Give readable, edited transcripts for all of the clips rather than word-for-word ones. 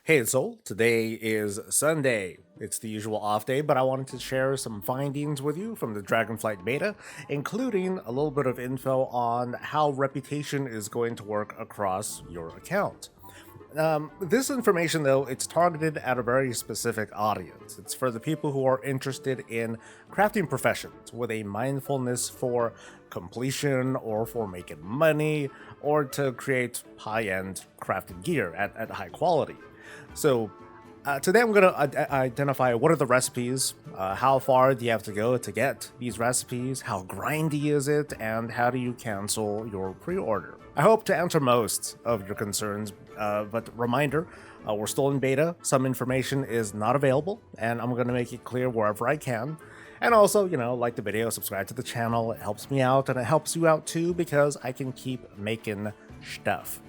Hey Soul, today is Sunday. It's the usual off day, but I wanted to share some findings with you from the Dragonflight beta, including a little bit of info on how reputation is going to work across your account. This information, though, it's targeted at a very specific audience. It's for the people who are interested in crafting professions with a mindfulness for completion or for making money or to create high-end crafted gear at high quality. So today I'm going to identify what are the recipes, how far do you have to go to get these recipes, how grindy is it, and how do you cancel your pre-order. I hope to answer most of your concerns, but reminder, we're still in beta, some information is not available, and I'm going to make it clear wherever I can. And also, like the video, subscribe to the channel, it helps me out, and it helps you out too, because I can keep making stuff.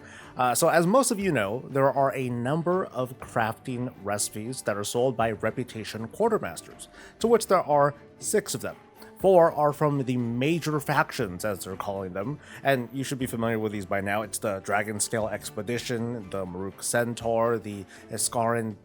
So as most of you know, there are a number of crafting recipes that are sold by reputation quartermasters, to which there are 6 of them. 4 are from the major factions, as they're calling them, and you should be familiar with these by now. It's the Dragonscale Expedition, the Maruk Centaur, the Iskaran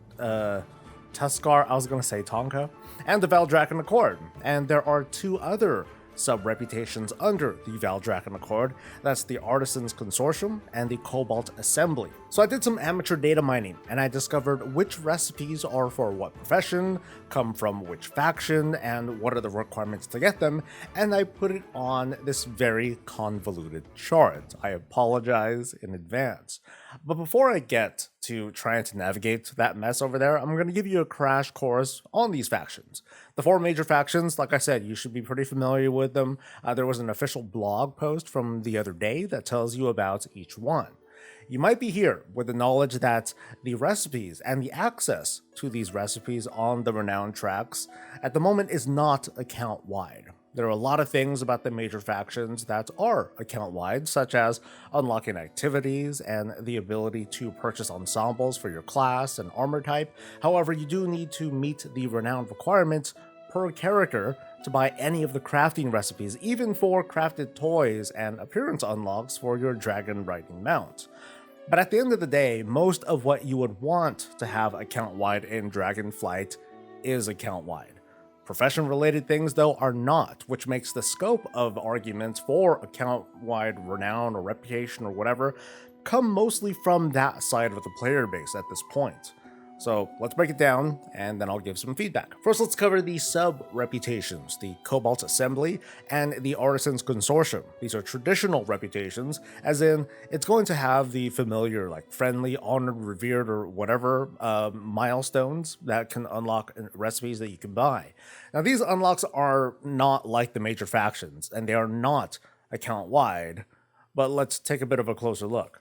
Tuskar, I was going to say Tonka, and the Valdraken Accord. And there are 2 other sub-reputations under the Valdraken Accord. That's the Artisans Consortium and the Cobalt Assembly. So I did some amateur data mining, and I discovered which recipes are for what profession, come from which faction, and what are the requirements to get them, and I put it on this very convoluted chart. I apologize in advance. But before I get to trying to navigate that mess over there, I'm going to give you a crash course on these factions. The 4 major factions, like I said, you should be pretty familiar with them. There was an official blog post from the other day that tells you about each one. You might be here with the knowledge that the recipes and the access to these recipes on the renown tracks at the moment is not account-wide. There are a lot of things about the major factions that are account-wide, such as unlocking activities and the ability to purchase ensembles for your class and armor type. However, you do need to meet the renown requirements per character to buy any of the crafting recipes, even for crafted toys and appearance unlocks for your dragon riding mount. But at the end of the day, most of what you would want to have account-wide in Dragonflight is account-wide. Profession-related things, though, are not, which makes the scope of arguments for account-wide renown or reputation or whatever come mostly from that side of the player base at this point. So let's break it down, and then I'll give some feedback. First, let's cover the sub-reputations, the Cobalt Assembly and the Artisans Consortium. These are traditional reputations, as in, it's going to have the familiar, like friendly, honored, revered, or whatever milestones that can unlock recipes that you can buy. Now, these unlocks are not like the major factions, and they are not account-wide, but let's take a bit of a closer look.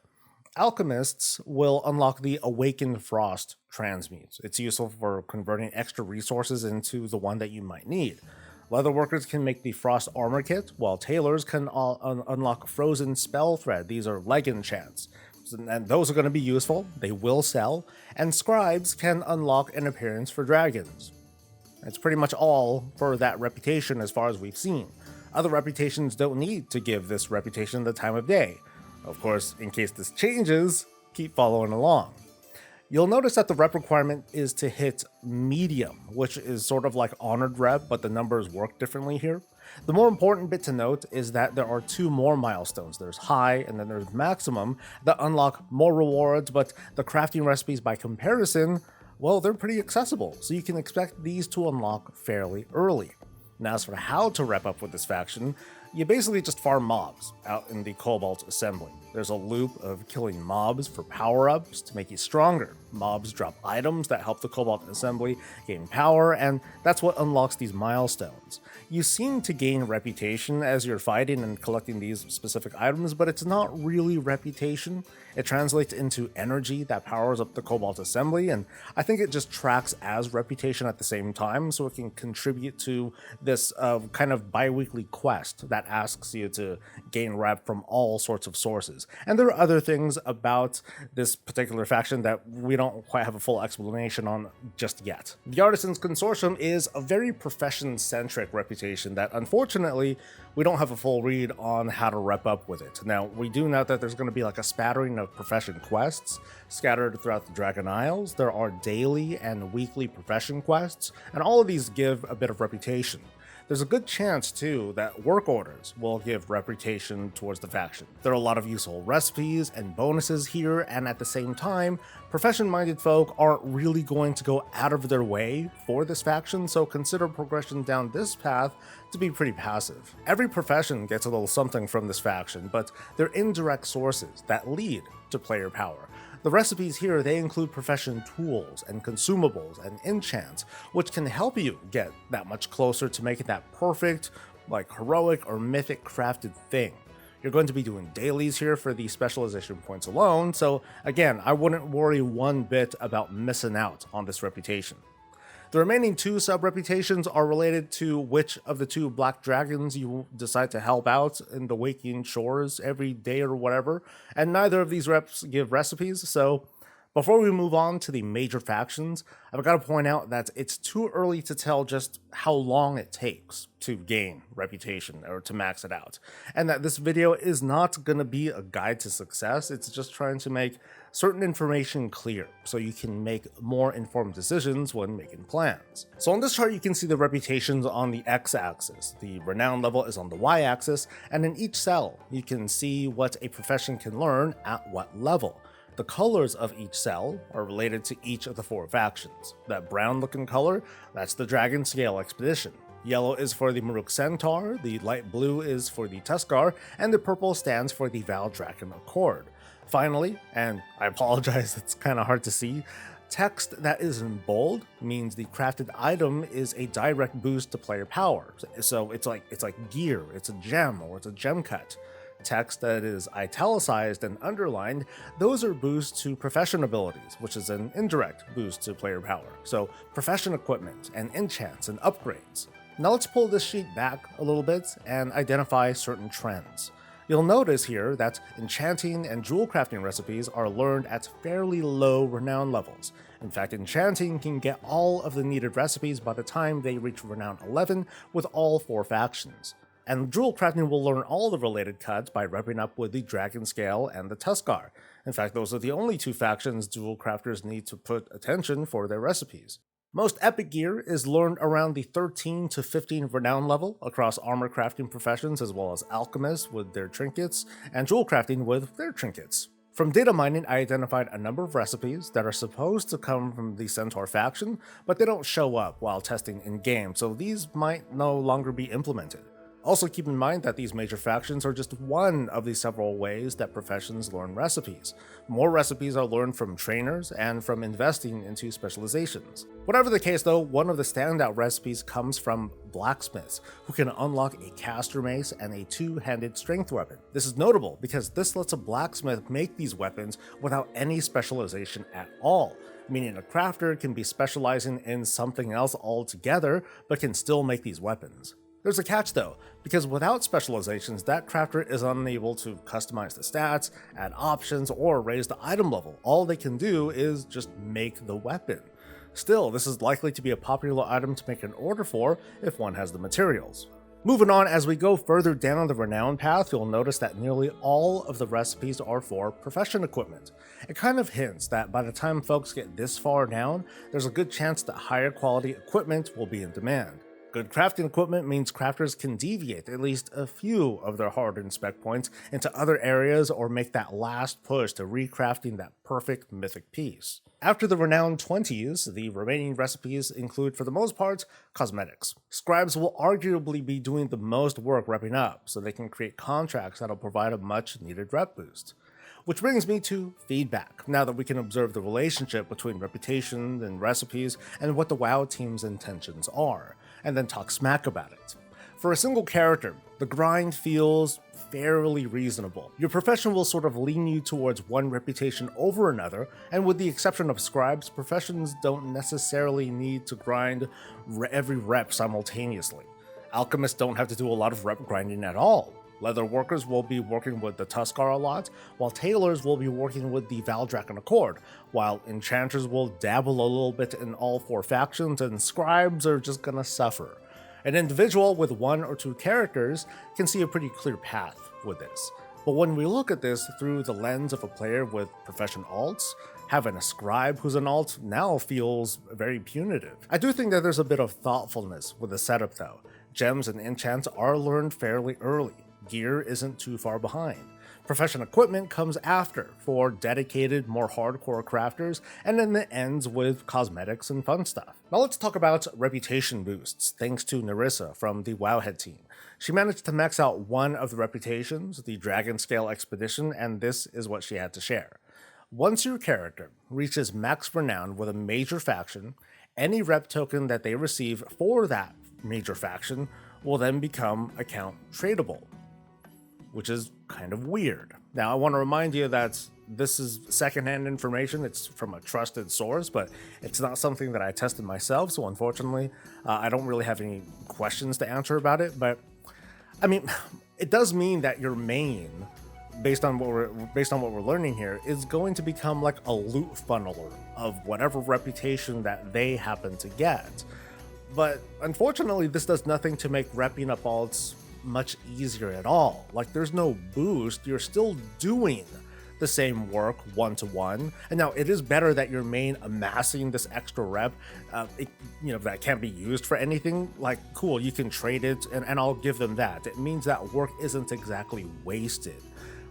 Alchemists will unlock the Awakened Frost transmute. It's useful for converting extra resources into the one that you might need. Leatherworkers can make the Frost Armor Kit, while tailors can unlock Frozen Spell Thread. These are leg enchants, and those are going to be useful. They will sell. And scribes can unlock an appearance for dragons. That's pretty much all for that reputation as far as we've seen. Other reputations don't need to give this reputation the time of day. Of course, in case this changes, keep following along. You'll notice that the rep requirement is to hit medium, which is sort of like honored rep, but the numbers work differently here. The more important bit to note is that there are 2 more milestones. There's high and then there's maximum that unlock more rewards, but the crafting recipes by comparison, well, they're pretty accessible, so you can expect these to unlock fairly early. Now, as for how to rep up with this faction, you basically just farm mobs out in the Cobalt Assembly. There's a loop of killing mobs for power-ups to make you stronger. Mobs drop items that help the Cobalt Assembly gain power, and that's what unlocks these milestones. You seem to gain reputation as you're fighting and collecting these specific items, but it's not really reputation. It translates into energy that powers up the Cobalt Assembly, and I think it just tracks as reputation at the same time, so it can contribute to this kind of bi-weekly quest that asks you to gain rep from all sorts of sources. And there are other things about this particular faction that we don't quite have a full explanation on just yet. The Artisans Consortium is a very profession-centric reputation that, unfortunately, we don't have a full read on how to rep up with it. Now, we do know that there's going to be like a spattering of profession quests scattered throughout the Dragon Isles. There are daily and weekly profession quests, and all of these give a bit of reputation. There's a good chance, too, that work orders will give reputation towards the faction. There are a lot of useful recipes and bonuses here, and at the same time, profession-minded folk aren't really going to go out of their way for this faction, so consider progression down this path to be pretty passive. Every profession gets a little something from this faction, but they're indirect sources that lead to player power. The recipes here, they include profession tools and consumables and enchants, which can help you get that much closer to making that perfect, like heroic or mythic crafted thing. You're going to be doing dailies here for the specialization points alone, so again, I wouldn't worry one bit about missing out on this reputation. The remaining 2 sub-reputations are related to which of the 2 black dragons you decide to help out in the Waking Shores every day or whatever, and neither of these reps give recipes, so before we move on to the major factions, I've got to point out that it's too early to tell just how long it takes to gain reputation or to max it out, and that this video is not going to be a guide to success. It's just trying to make certain information clear so you can make more informed decisions when making plans. So on this chart you can see the reputations on the x-axis, the renown level is on the y-axis, and in each cell you can see what a profession can learn at what level. The colors of each cell are related to each of the 4 factions. That brown looking color, that's the Dragon Scale Expedition. Yellow is for the Maruk Centaur, the light blue is for the Tuskar, and the purple stands for the Valdrakken Accord. Finally, and I apologize, it's kind of hard to see, text that is in bold means the crafted item is a direct boost to player power. So it's like gear, it's a gem, or it's a gem cut. Text that is italicized and underlined, those are boosts to profession abilities, which is an indirect boost to player power. So profession equipment and enchants and upgrades. Now let's pull this sheet back a little bit and identify certain trends. You'll notice here that enchanting and jewel crafting recipes are learned at fairly low renown levels. In fact, enchanting can get all of the needed recipes by the time they reach renown 11 with all 4 factions. And jewel crafting will learn all the related cuts by repping up with the Dragon Scale and the Tuskar. In fact, those are the only 2 factions jewel crafters need to put attention for their recipes. Most epic gear is learned around the 13 to 15 renown level across armor crafting professions, as well as alchemists with their trinkets and jewel crafting with their trinkets. From data mining, I identified a number of recipes that are supposed to come from the Centaur faction, but they don't show up while testing in-game, so these might no longer be implemented. Also keep in mind that these major factions are just one of the several ways that professions learn recipes. More recipes are learned from trainers and from investing into specializations. Whatever the case though, one of the standout recipes comes from blacksmiths, who can unlock a caster mace and a 2-handed strength weapon. This is notable because this lets a blacksmith make these weapons without any specialization at all, meaning a crafter can be specializing in something else altogether but can still make these weapons. There's a catch though, because without specializations, that crafter is unable to customize the stats, add options, or raise the item level. All they can do is just make the weapon. Still, this is likely to be a popular item to make an order for if one has the materials. Moving on, as we go further down the renown path, you'll notice that nearly all of the recipes are for profession equipment. It kind of hints that by the time folks get this far down, there's a good chance that higher quality equipment will be in demand. Good crafting equipment means crafters can deviate at least a few of their hard-earned spec points into other areas or make that last push to recrafting that perfect mythic piece. After the renowned 20s, the remaining recipes include, for the most part, cosmetics. Scribes will arguably be doing the most work repping up, so they can create contracts that'll provide a much-needed rep boost. Which brings me to feedback, now that we can observe the relationship between reputation and recipes and what the WoW team's intentions are, and then talk smack about it. For a single character, the grind feels fairly reasonable. Your profession will sort of lean you towards one reputation over another, and with the exception of scribes, professions don't necessarily need to grind every rep simultaneously. Alchemists don't have to do a lot of rep grinding at all. Leather workers will be working with the Tuskar a lot, while tailors will be working with the Valdrakken Accord, while enchanters will dabble a little bit in all 4 factions, and scribes are just gonna suffer. An individual with 1 or 2 characters can see a pretty clear path with this. But when we look at this through the lens of a player with profession alts, having a scribe who's an alt now feels very punitive. I do think that there's a bit of thoughtfulness with the setup though. Gems and enchants are learned fairly early. Gear isn't too far behind. Profession equipment comes after for dedicated, more hardcore crafters, and then it ends with cosmetics and fun stuff. Now let's talk about reputation boosts, thanks to Narissa from the Wowhead team. She managed to max out one of the reputations, the Dragon Scale Expedition, and this is what she had to share. Once your character reaches max renown with a major faction, any rep token that they receive for that major faction will then become account tradable, which is kind of weird. Now, I want to remind you that this is secondhand information. It's from a trusted source, but it's not something that I tested myself. So unfortunately, I don't really have any questions to answer about it. But I mean, it does mean that your main, based on what we're learning here, is going to become like a loot funneler of whatever reputation that they happen to get. But unfortunately, this does nothing to make repping up alts much easier at all. Like, there's no boost, you're still doing the same work one-to-one. And now it is better that your main amassing this extra rep, that can't be used for anything. Like, cool, you can trade it, and I'll give them that. It means that work isn't exactly wasted.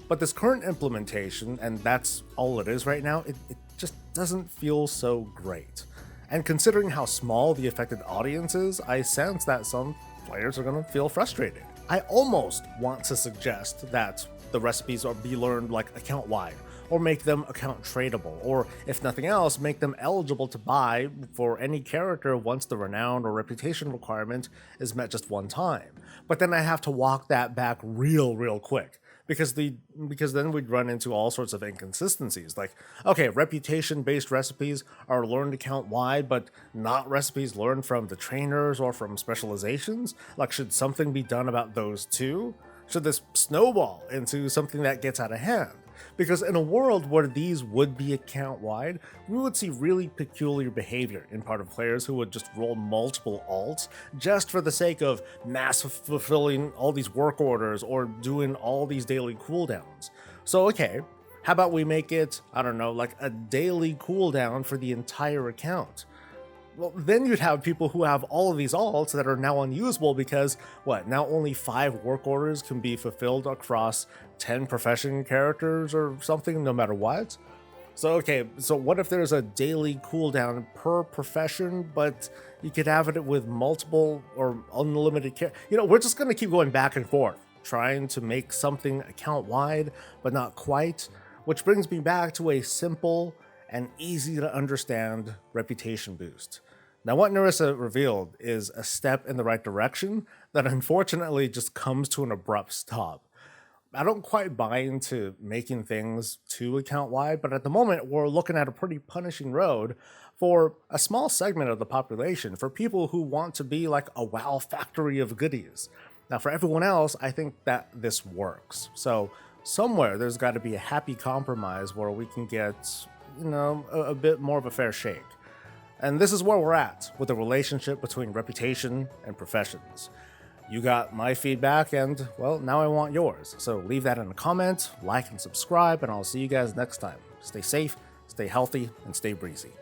But this current implementation, and that's all it is right now, it just doesn't feel so great. And considering how small the affected audience is, I sense that some players are going to feel frustrated. I almost want to suggest that the recipes be learned like account-wide, or make them account tradable, or if nothing else, make them eligible to buy for any character once the renown or reputation requirement is met just one time. But then I have to walk that back real quick. Because then we'd run into all sorts of inconsistencies. Like, okay, reputation-based recipes are learned account-wide, but not recipes learned from the trainers or from specializations? Like, should something be done about those too? Should this snowball into something that gets out of hand? Because in a world where these would be account-wide, we would see really peculiar behavior in part of players who would just roll multiple alts just for the sake of mass fulfilling all these work orders or doing all these daily cooldowns. So okay, how about we make it, I don't know, like a daily cooldown for the entire account? Well, then you'd have people who have all of these alts that are now unusable because, now only 5 work orders can be fulfilled across 10 profession characters or something, no matter what? So, okay, so what if there's a daily cooldown per profession, but you could have it with multiple or unlimited we're just going to keep going back and forth, trying to make something account-wide, but not quite, which brings me back to a simple and easy to understand reputation boost. Now, what Narissa revealed is a step in the right direction that unfortunately just comes to an abrupt stop. I don't quite buy into making things too account-wide, but at the moment we're looking at a pretty punishing road for a small segment of the population, for people who want to be like a WoW factory of goodies. Now, for everyone else, I think that this works. So somewhere there's got to be a happy compromise where we can get a bit more of a fair shake. And this is where we're at with the relationship between reputation and professions. You got my feedback, and, well, now I want yours. So leave that in a comment, like and subscribe, and I'll see you guys next time. Stay safe, stay healthy, and stay breezy.